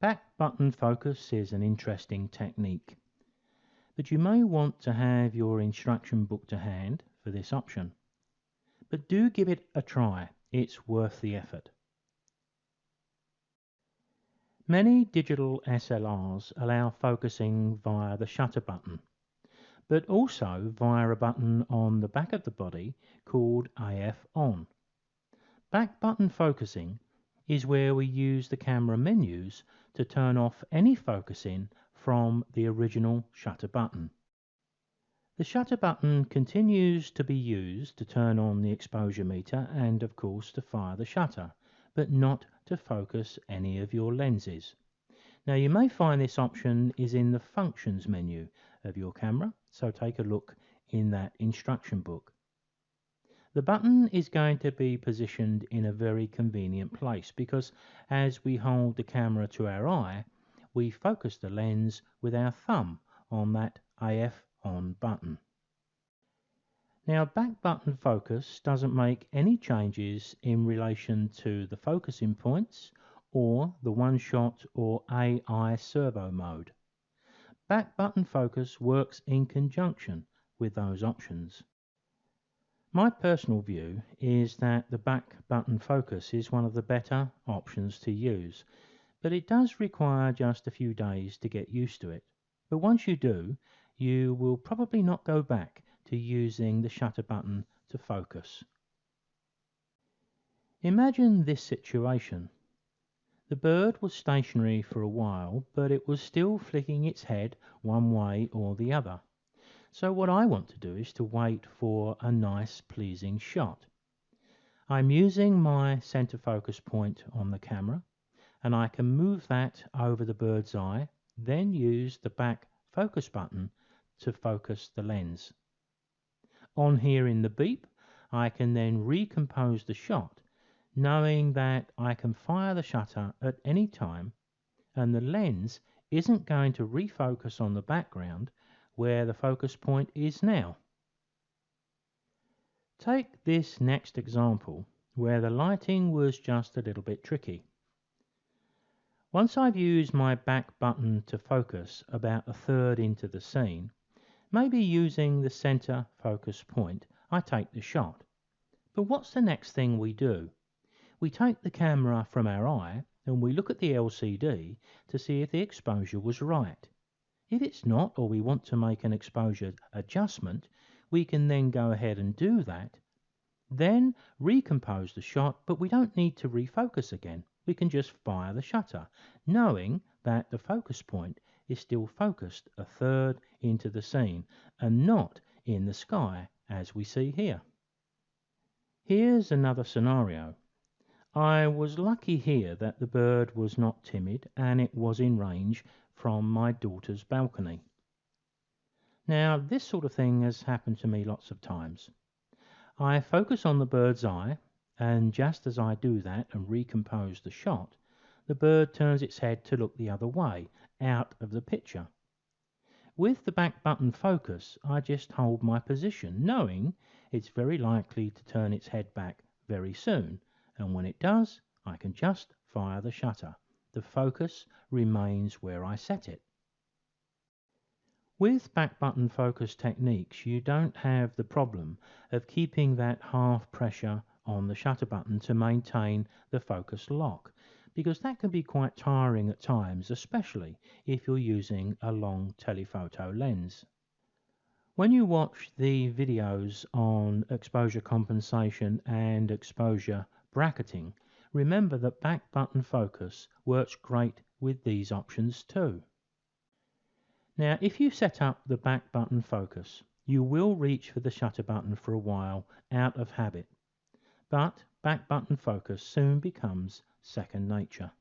Back button focus is an interesting technique, but you may want to have your instruction book to hand for this option. But do give it a try, it's worth the effort. Many digital SLRs allow focusing via the shutter button, but also via a button on the back of the body called AF On. Back button focusing is where we use the camera menus to turn off any focusing from the original shutter button. The shutter button continues to be used to turn on the exposure meter and of course to fire the shutter, but not to focus any of your lenses. Now you may find this option is in the functions menu of your camera, so take a look in that instruction book. The button is going to be positioned in a very convenient place because as we hold the camera to our eye, we focus the lens with our thumb on that AF On button. Now back button focus doesn't make any changes in relation to the focusing points or the one shot or AI servo mode. Back button focus works in conjunction with those options. My personal view is that the back button focus is one of the better options to use, but it does require just a few days to get used to it. But once you do, you will probably not go back to using the shutter button to focus. Imagine this situation. The bird was stationary for a while, but it was still flicking its head one way or the other. So what I want to do is to wait for a nice pleasing shot. I'm using my center focus point on the camera and I can move that over the bird's eye, then use the back focus button to focus the lens. On hearing the beep, I can then recompose the shot, knowing that I can fire the shutter at any time and the lens isn't going to refocus on the background where the focus point is now. Take this next example where the lighting was just a little bit tricky. Once I've used my back button to focus about a third into the scene, maybe using the center focus point, I take the shot. But what's the next thing we do? We take the camera from our eye and we look at the LCD to see if the exposure was right. If it's not, or we want to make an exposure adjustment, we can then go ahead and do that, then recompose the shot, but we don't need to refocus again. We can just fire the shutter, knowing that the focus point is still focused a third into the scene and not in the sky as we see here. Here's another scenario. I was lucky here that the bird was not timid and it was in range from my daughter's balcony. Now this sort of thing has happened to me lots of times. I focus on the bird's eye and just as I do that and recompose the shot, the bird turns its head to look the other way, out of the picture. With the back button focus, I just hold my position, knowing it's very likely to turn its head back very soon, and when it does, I can just fire the shutter. The focus remains where I set it. With back button focus techniques, you don't have the problem of keeping that half pressure on the shutter button to maintain the focus lock, because that can be quite tiring at times, especially if you're using a long telephoto lens. When you watch the videos on exposure compensation and exposure bracketing, remember that back button focus works great with these options too. Now if you set up the back button focus, you will reach for the shutter button for a while out of habit, but back button focus soon becomes second nature.